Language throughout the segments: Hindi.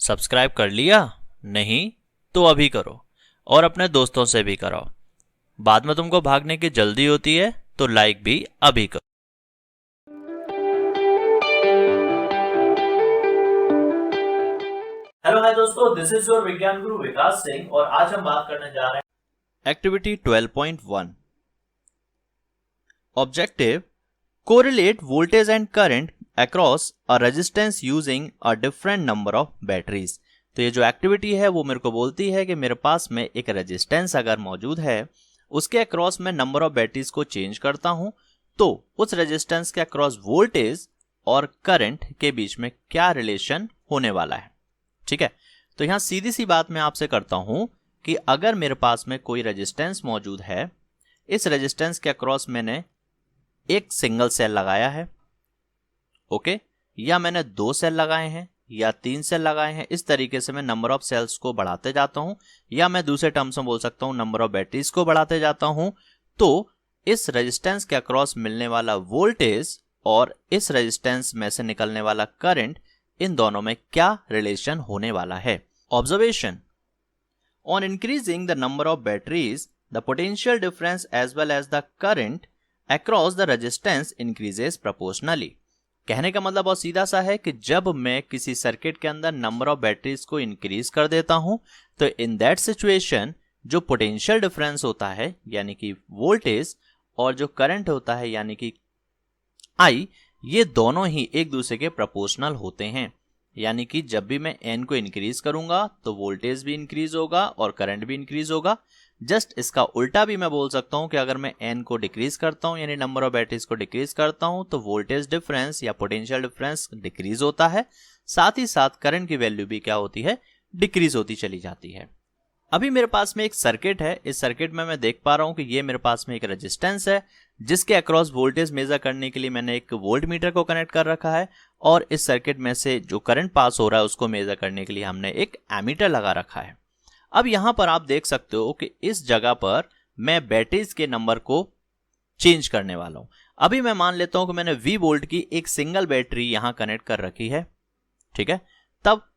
सब्सक्राइब कर लिया? नहीं तो अभी करो और अपने दोस्तों से भी कराओ। बाद में तुमको भागने की जल्दी होती है तो लाइक भी अभी करो। हेलो हाय दोस्तों, दिस इज योर विज्ञान गुरु विकास सिंह और आज हम बात करने जा रहे हैं activity 12.1 objective correlate voltage and current across a resistance using a different number of batteries. तो ये जो एक्टिविटी है वो मेरे को बोलती है कि मेरे पास में एक रेजिस्टेंस अगर मौजूद है, उसके अक्रॉस में नंबर ऑफ बैटरीज को चेंज करता हूं तो उस रेजिस्टेंस के अक्रॉस वोल्टेज और करंट के बीच में क्या रिलेशन होने वाला है। ठीक है, तो यहां सीधी सी बात मैं आपसे करता हूं कि अगर मेरे पास में कोई रेजिस्टेंस मौजूद है, इस रेजिस्टेंस के अक्रॉस मैंने एक सिंगल सेल लगाया है, ओके, या मैंने 2 सेल लगाए हैं या 3 सेल लगाए हैं, इस तरीके से मैं नंबर ऑफ सेल्स को बढ़ाते जाता हूं, या मैं दूसरे टर्म्स में बोल सकता हूं नंबर ऑफ बैटरीज को बढ़ाते जाता हूं, तो इस रेजिस्टेंस के अक्रॉस मिलने वाला वोल्टेज और इस रेजिस्टेंस में से निकलने वाला करंट, इन दोनों में क्या रिलेशन होने वाला है। Observation, on increasing the number of batteries the potential difference as well as the current across the resistance increases proportionally. कहने का मतलब बहुत सीधा सा है कि जब मैं किसी सर्किट के अंदर नंबर ऑफ बैटरीज को इंक्रीज कर देता हूं तो इन दैट सिचुएशन जो पोटेंशियल डिफरेंस होता है यानी कि वोल्टेज और जो करंट होता है यानी कि आई, ये दोनों ही एक दूसरे के प्रोपोर्शनल होते हैं। यानी कि जब भी मैं एन को इंक्रीज करूंगा तो वोल्टेज भी इंक्रीज होगा और करंट भी इंक्रीज होगा। जस्ट इसका उल्टा भी मैं बोल सकता हूं कि अगर मैं एन को डिक्रीज करता हूं यानी नंबर ऑफ बैटरीज को डिक्रीज करता हूं तो वोल्टेज डिफरेंस या पोटेंशियल डिफरेंस डिक्रीज होता है, साथ ही साथ करंट की वैल्यू भी क्या होती है, डिक्रीज होती चली जाती है। अभी मेरे पास में एक सर्किट है, इस सर्किट में मैं देख पा रहा हूं कि ये मेरे पास में एक रेजिस्टेंस है जिसके अक्रॉस वोल्टेज मेजर करने के लिए मैंने एक वोल्ट मीटर को कनेक्ट कर रखा है, और इस सर्किट में से जो करंट पास हो रहा है उसको मेजर करने के लिए हमने एक एमीटर लगा रखा है। अब यहां पर आप देख सकते हो कि इस जगह पर मैं बैटरीज के नंबर को चेंज करने वाला हूं। अभी मैं मान लेता हूं कि मैंने V वोल्ट की एक सिंगल बैटरी यहां कनेक्ट कर रखी है, ठीक है। तब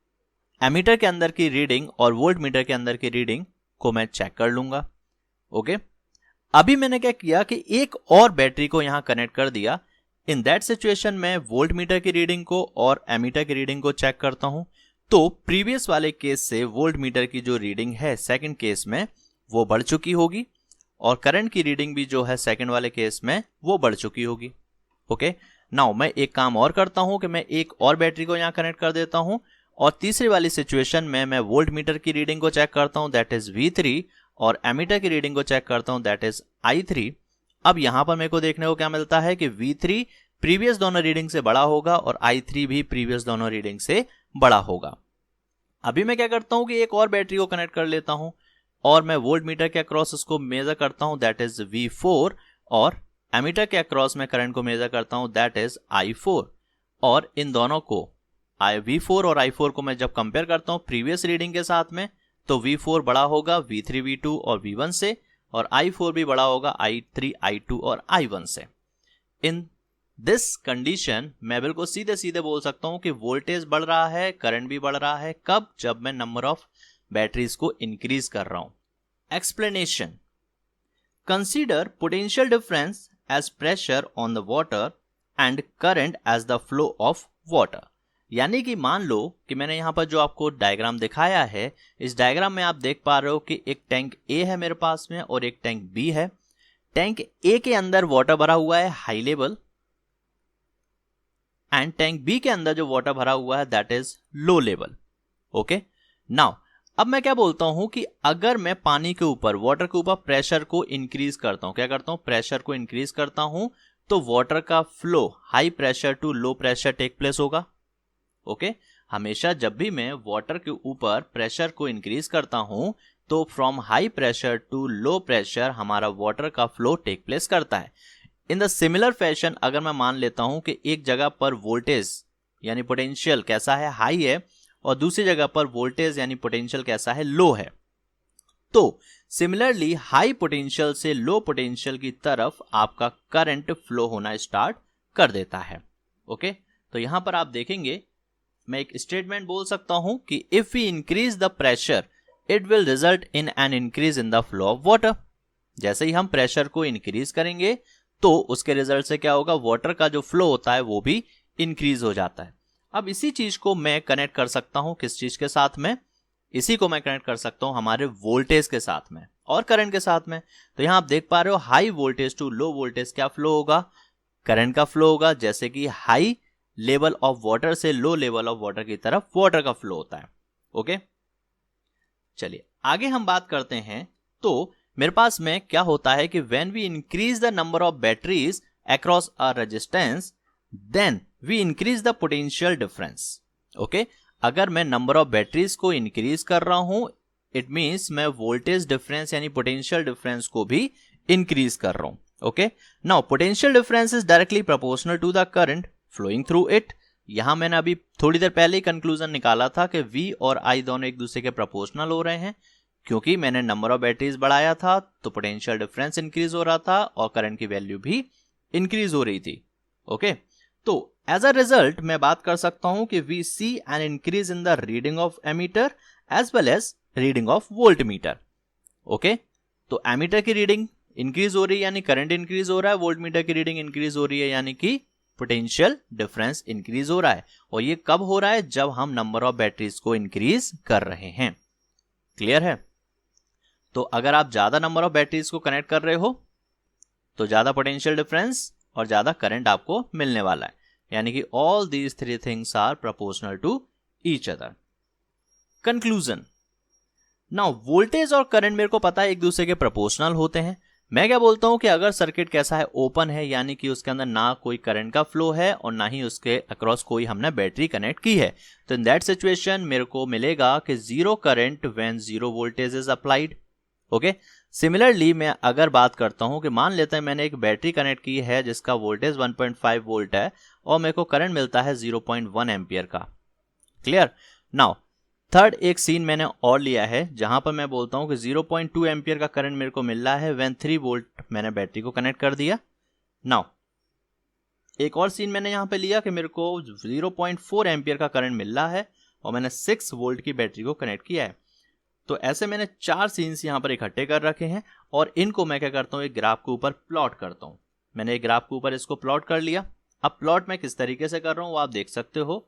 एमीटर के अंदर की रीडिंग और वोल्ट मीटर के अंदर की रीडिंग को मैं चेक कर लूंगा, ओके। अभी मैंने क्या किया कि एक और बैटरी को यहां कनेक्ट कर दिया। इन दैट सिचुएशन में वोल्ट मीटर की रीडिंग को और एमीटर की रीडिंग को चेक करता हूं तो प्रीवियस वाले केस से वोल्ट मीटर की जो रीडिंग है सेकंड केस में वो बढ़ चुकी होगी, और करंट की रीडिंग भी जो है सेकंड वाले केस में वो बढ़ चुकी होगी, ओके। नाउ मैं एक काम और करता हूं कि मैं एक और बैटरी को यहां कनेक्ट कर देता हूं, और तीसरी वाली सिचुएशन में मैं वोल्ट मीटर की रीडिंग को चेक करता हूं, दैट इज V3, और एमीटर की रीडिंग को चेक करता हूं, दैट इज I3। अब यहां पर मेरे को देखने को क्या मिलता है कि V3 प्रीवियस दोनों रीडिंग से बड़ा होगा और I3 भी प्रीवियस दोनों रीडिंग से बड़ा होगा। अभी मैं क्या करता हूं कि एक और बैटरी को कनेक्ट कर लेता हूं और मैं वोल्ट मीटर के अक्रॉस उसको मेजर करता हूं, दैट इज V4, और एमीटर के अक्रॉस में करंट को मेजर करता हूं, दैट इज I4। और इन दोनों को V4 और I4 को मैं जब कंपेयर करता हूं प्रीवियस रीडिंग के साथ में तो V4 बड़ा होगा V3 V2 और V1 से, और I4 भी बड़ा होगा I3 I2 और I1 से। इन दिस कंडीशन मैं बिल्कुल सीधे सीधे बोल सकता हूं कि वोल्टेज बढ़ रहा है, करंट भी बढ़ रहा है। कब? जब मैं नंबर ऑफ बैटरीज को इंक्रीज कर रहा हूं। Explanation, consider potential difference as pressure on the water and current as the flow of water. यानी कि मान लो कि मैंने यहां पर जो आपको डायग्राम दिखाया है, इस डायग्राम में आप देख पा रहे हो कि एक टैंक A है मेरे पास में और एक टैंक B है। टैंक A के अंदर वाटर भरा हुआ है high level, and tank B के अंदर जो वाटर भरा हुआ है that is low level, okay. Now अब मैं क्या बोलता हूं कि अगर मैं पानी के ऊपर, वाटर के ऊपर प्रेशर को इंक्रीज करता हूं, क्या करता हूं, प्रेशर को इंक्रीज करता हूं, तो वाटर का flow high pressure to low pressure take place होगा, ओके। हमेशा जब भी मैं वाटर के ऊपर प्रेशर को इंक्रीज करता हूं तो from high pressure to low pressure हमारा वाटर का फ्लो टेक प्लेस करता है। इन द सिमिलर फैशन अगर मैं मान लेता हूं कि एक जगह पर वोल्टेज यानी पोटेंशियल कैसा है, हाई है, और दूसरी जगह पर वोल्टेज यानी पोटेंशियल कैसा है, लो है, तो सिमिलरली हाई पोटेंशियल से लो पोटेंशियल की तरफ आपका करंट फ्लो होना स्टार्ट कर देता है, ओके। तो यहां पर आप देखेंगे मैं एक स्टेटमेंट बोल सकता हूं कि if we increase the pressure it will result in an increase in the flow of water. जैसे ही हम प्रेशर को इंक्रीज करेंगे तो उसके रिजल्ट से क्या होगा, वाटर का जो फ्लो होता है वो भी इंक्रीज हो जाता है। अब इसी चीज को मैं कनेक्ट कर सकता हूं किस चीज के साथ में, इसी को मैं कनेक्ट कर सकता हूं हमारे वोल्टेज के साथ में और करंट के साथ में। तो यहां आप देख पा रहे हो high voltage to low voltage क्या फ्लो होगा, करंट का फ्लो होगा, जैसे कि हाई लेवल ऑफ वाटर से लो लेवल ऑफ वाटर की तरफ वाटर का फ्लो होता है। ओके, चलिए आगे हम बात करते हैं। तो मेरे पास में क्या होता है कि when we increase the number of batteries across a resistance then we increase the potential difference. Okay, अगर मैं नंबर ऑफ बैटरीज को इंक्रीज कर रहा हूं इट मींस मैं वोल्टेज डिफरेंस यानी पोटेंशियल डिफरेंस को भी इंक्रीज कर रहा हूं। Okay, now potential difference is directly proportional to the current flowing through it. यहां मैंने अभी थोड़ी देर पहले ही कंक्लूजन निकाला था कि V और I दोनों एक दूसरे के प्रोपोर्शनल हो रहे हैं, क्योंकि मैंने नंबर ऑफ बैटरीज बढ़ाया था तो पोटेंशियल डिफरेंस इंक्रीज हो रहा था और करंट की वैल्यू भी इंक्रीज हो रही थी। ओके, तो एज अ रिजल्ट मैं बात कर सकता हूं कि we see an increase in the reading of ammeter as well as reading of voltmeter. Okay, तो एमीटर की रीडिंग इंक्रीज हो रही है यानी करंट इंक्रीज हो रहा है, वोल्ट मीटर की रीडिंग इंक्रीज हो रही है यानी कि पोटेंशियल डिफरेंस इंक्रीज हो रहा है। और ये कब हो रहा है, जब हम नंबर ऑफ बैटरीज को इंक्रीज कर रहे हैं। क्लियर है? तो अगर आप ज्यादा नंबर ऑफ बैटरीज को कनेक्ट कर रहे हो तो ज्यादा पोटेंशियल डिफरेंस और ज्यादा करंट आपको मिलने वाला है, यानी कि all these three things are proportional to each other. Conclusion, now voltage और करंट मेरे को पता है एक दूसरे के प्रोपोर्शनल होते हैं। मैं क्या बोलता हूं कि अगर सर्किट कैसा है, ओपन है, यानी कि उसके अंदर ना कोई करंट का फ्लो है और ना ही उसके अक्रॉस कोई हमने बैटरी कनेक्ट की है, तो इन दैट सिचुएशन मेरे को मिलेगा कि zero current when zero voltage is applied. Okay, similarly मैं अगर बात करता हूं कि मान लेते हैं मैंने एक बैटरी कनेक्ट की है जिसका वोल्टेज 1.5 वोल्ट है और मेरे को करंट मिलता है 0.1 एम्पियर का। क्लियर? नाउ थर्ड एक सीन मैंने और लिया है जहां पर मैं बोलता हूं कि 0.2 एम्पियर का करंट मेरे को मिल रहा है व्हेन 3 वोल्ट मैंने बैटरी को कनेक्ट कर दिया। नाउ एक और सीन मैंने यहां पे लिया कि मेरे को 0.4 एम्पियर का करंट मिल रहा है और मैंने 6 वोल्ट की बैटरी को कनेक्ट किया है। तो ऐसे मैंने 4 सीन्स यहां पर इकट्ठे कर रखे हैं और इनको मैं क्या करता हूं, एक ग्राफ के ऊपर प्लॉट करता हूं। मैंने एक ग्राफ के ऊपर इसको प्लॉट कर लिया। अब प्लॉट मैं किस तरीके से कर रहा हूं वो आप देख सकते हो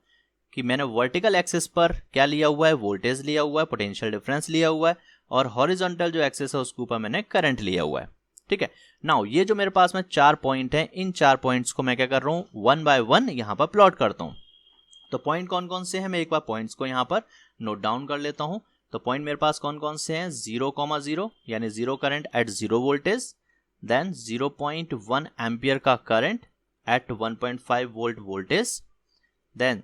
कि मैंने वर्टिकल एक्सिस पर क्या लिया हुआ है, वोल्टेज लिया हुआ है, पोटेंशियल डिफरेंस लिया हुआ है, और हॉरिजॉन्टल जो एक्सिस है उसके ऊपर मैंने करंट लिया हुआ है। ठीक है, नाउ ये जो मेरे पास में 4 पॉइंट हैं, इन 4 पॉइंट्स को मैं क्या कर रहा हूं, वन बाय वन यहां पर प्लॉट करता हूं। तो पॉइंट कौन कौन से हैं, मैं एक बार पॉइंट्स को यहां पर नोट डाउन कर लेता हूं। तो पॉइंट मेरे पास कौन कौन से हैं, 0,0 यानी zero current at zero voltage, then 0.1 ampere का current at 1.5 volt voltage, then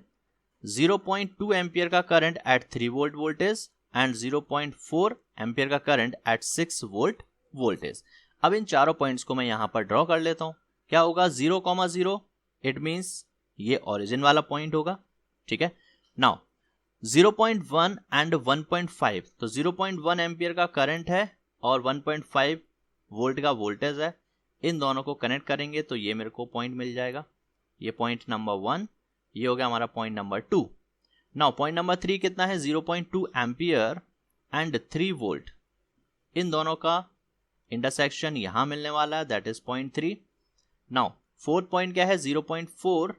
0.2 ampere का current at 3 volt voltage and 0.4 ampere का करंट एट 6 वोल्ट वोल्टेज। अब इन चारों पॉइंट्स को मैं यहां पर ड्रॉ कर लेता हूं। क्या होगा, 0,0 इट मींस ये ओरिजिन वाला पॉइंट होगा। ठीक है, नाउ 0.1 एंड 1.5, तो 0.1 एम्पियर का करंट है और 1.5 वोल्ट का वोल्टेज है। इन दोनों को कनेक्ट करेंगे तो ये मेरे को पॉइंट मिल जाएगा। ये पॉइंट नंबर 1, ये हो गया हमारा point number 2। Now point number 3 कितना है, 0.2 एम्पियर एंड 3 वोल्ट। इन दोनों का इंटरसेक्शन यहां मिलने वाला है, that is point 3। Now fourth point क्या है, 0.4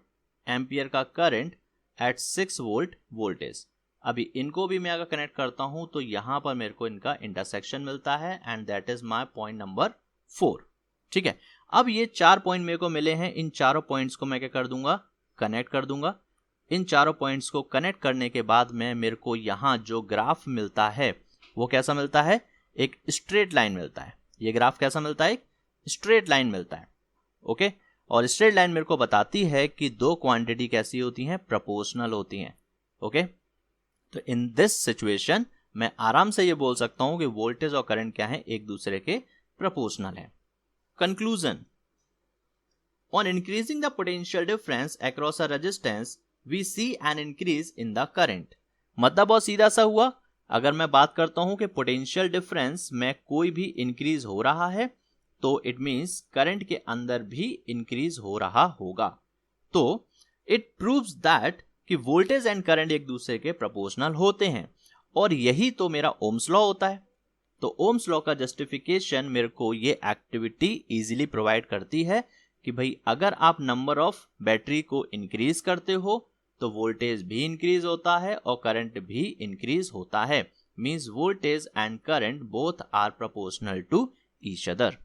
एम्पियर का करंट एट 6 वोल्ट वोल्टेज। अभी इनको भी मैं अगर कनेक्ट करता हूं तो यहां पर मेरे को इनका इंटरसेक्शन मिलता है and that is my point number 4। ठीक है, अब ये 4 पॉइंट मेरे को मिले हैं, इन चारों पॉइंट्स को मैं क्या कर दूंगा, कनेक्ट कर दूंगा। इन चारों पॉइंट्स को कनेक्ट करने के बाद में मेरे को यहां जो ग्राफ मिलता है वो कैसा मिलता है, एक स्ट्रेट लाइन मिलता है। ये ग्राफ कैसा मिलता है, एक स्ट्रेट लाइन मिलता है। ओके, और स्ट्रेट लाइन मेरे को बताती है कि दो क्वांटिटी कैसी होती हैं, प्रोपोर्शनल होती हैं। ओके, तो इन दिस सिचुएशन मैं आराम से ये बोल सकता हूं कि वोल्टेज और करंट क्या है, एक दूसरे के प्रोपोर्शनल है। Conclusion, on increasing the potential difference across a resistance we see an increase in the current। मतलब बहुत सीधा सा हुआ, अगर मैं बात करता हूं कि पोटेंशियल डिफरेंस में कोई भी इंक्रीज हो रहा है तो इट मींस करंट के अंदर भी इंक्रीज हो रहा होगा। तो इट प्रूव्स दैट कि वोल्टेज एंड करंट एक दूसरे के प्रोपोर्शनल होते हैं, और यही तो मेरा ओम्स लॉ होता है। तो ओम्स लॉ का जस्टिफिकेशन मेरे को ये एक्टिविटी इजीली प्रोवाइड करती है कि भाई अगर आप नंबर ऑफ बैटरी को इंक्रीज करते हो तो वोल्टेज भी इंक्रीज होता है और करंट भी इंक्रीज होता है। Means voltage and current both are proportional to each other.